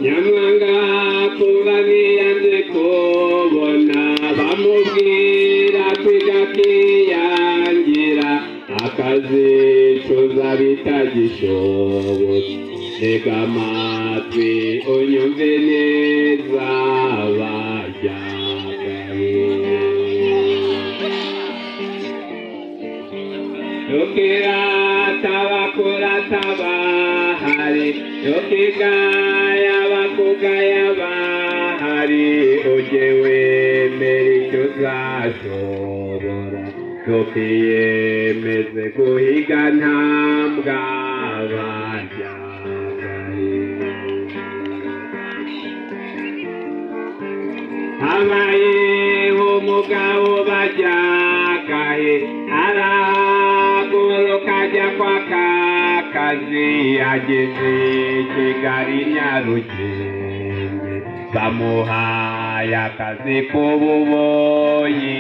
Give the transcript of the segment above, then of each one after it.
nyamwanga kubagiyanze kubona bamubwira kwiga kiyangira akazicuza bitagishobotse tega amatwi unyumve neza bajyagaye yokera tabakora tabahari yokigaya bakugaya bahari ujewe mbere icyo uzashobora yokiyemeze guhiga ntambwa bajyagaye habayeho umugabo bajyagaye arahaguruka ajya kwa kakazi ageze Kigali Nyarugenge bamuhaye akazi k'ububoyi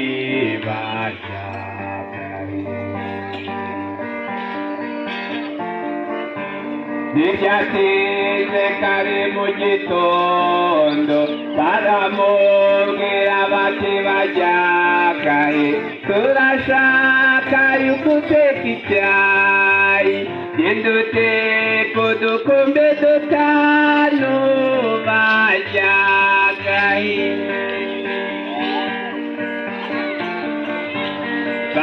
bajyagaye ntibyatinze kare mu gitondo baramubwira bati bajyagaye turashaka yuko uteka icyayi genda uteka udukombe dutanu bajyagaye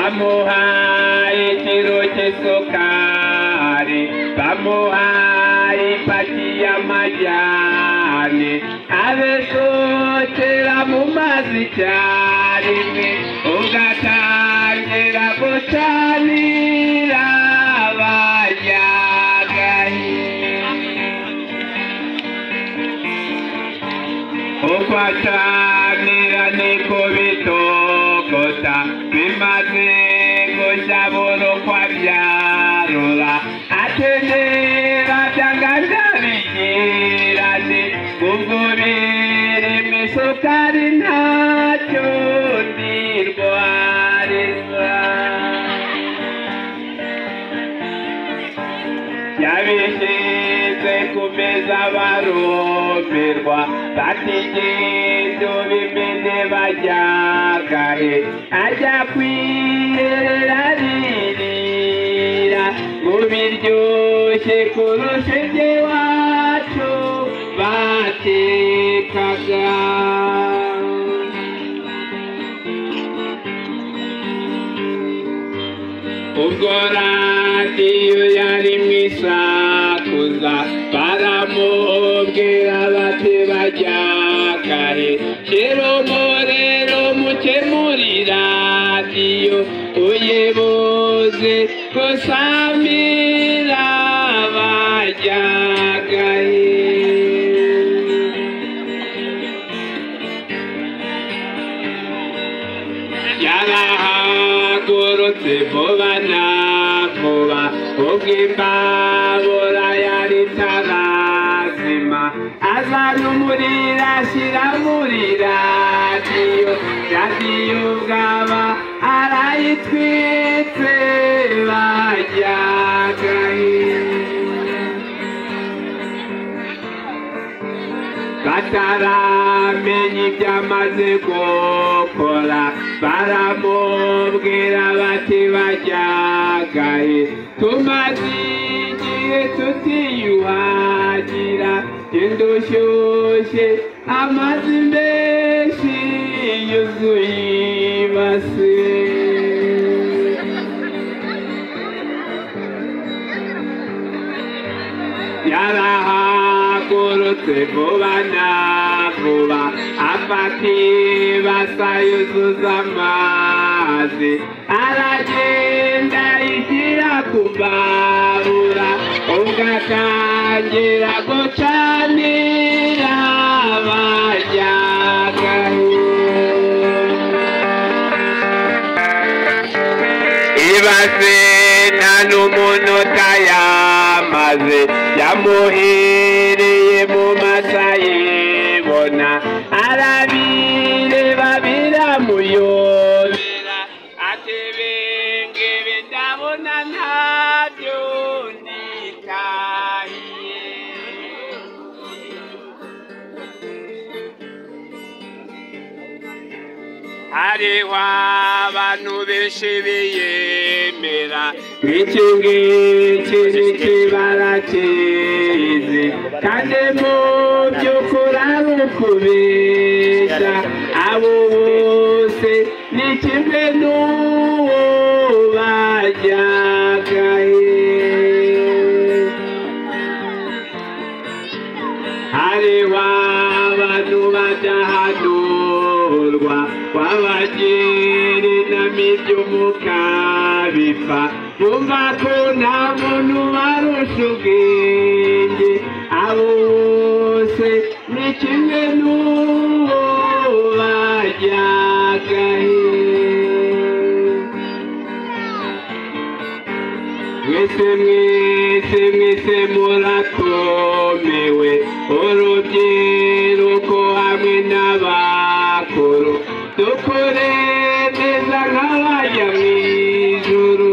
bamuhaye ikiro cy'isukari bamuhaye ipaki y'amajyane abesokera mu mazi icyarimwe ugatangira gucanira bajyagaye uko acanira niko bitogota bimaze gushya uko abyarura atenera cyangwa ndabigirane ubwo birimo isukari ntacyo ndirwariza yabishyize ku meza barumirwa batigendo bimene bajyagaye ajya kwiyerera ririra ngo biryoshye kurusha iby'iwacu batekaga ubwo radiyo yari mu isakuza baramubwira bati bajyagaye shyira umuriro muke muri radiyo uyibuze gusamira bajyagaye yarahagurutse vuba na vuba ubwo imbabura yari itarazima azana umuriro ashyira muri radiyo radiyo ubwaba arayitwitse bajyagaye bataramenya ibyamaze gukora baramubwira bati bajyagaye tumaze igihe tutiyuhagira genda ushyushye amazi menshi yuzuye ibase yarahagurutse vuba na vuba afata ibasa yuzuza amazi aragenda yigira ku mbabura ubwo atangira gucanira bajyagaye ibase nta n'umuntu utayamaze yamuhereye mu masa yibona arabireba biramuyobera atebengebe ndabona ntabyo nitahiye hariho abantu benshi biyemera iki ngiki ni ikibara cyizi kandi mu by'ukuri ari ukubeshya abo bose ni kimwe n'uwo bajyagaye hariho abantu badahanurwa babagira inama iby'umwuka bipfa bumva ko nta muntu barusha ubwenge abo bose ni kimwe n'uwo bajyagahe mwese murakomewe urubyiruko hamwe n'abakuru dukore neza nk'abajya mu ijuru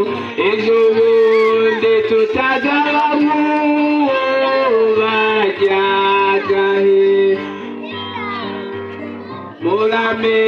ejo bundi tutazaba nk'uwo bajyagahe murame